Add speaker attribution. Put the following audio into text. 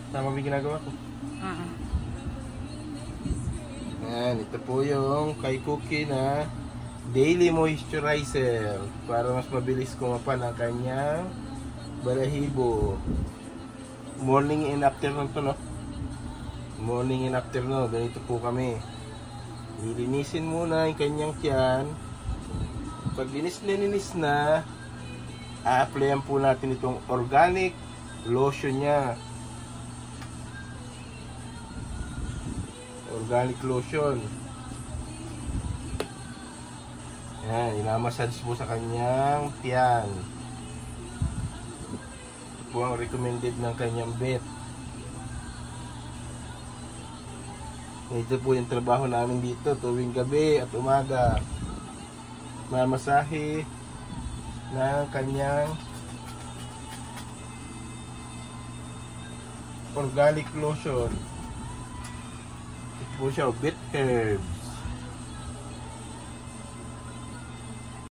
Speaker 1: Tama ba yung ginagawa ko? Yan, ito po yung kay Cookie na daily moisturizer para mas mabilis kumapan ang kanyang balahibo. Morning and afternoon to, no? Morning and afternoon, ganito po kami. Lilinisin muna yung kanyang tiyan. Pag linis na, a-applyan po natin itong organic lotion niya. Organic lotion. Yan, inamassage po sa kanyang tiyan. Ito po ang recommended ng kanyang vet. Ito po yung trabaho namin dito tuwing gabi at umaga. Mamasahe ng kanyang organic lotion. Ito po siya, vet herbs.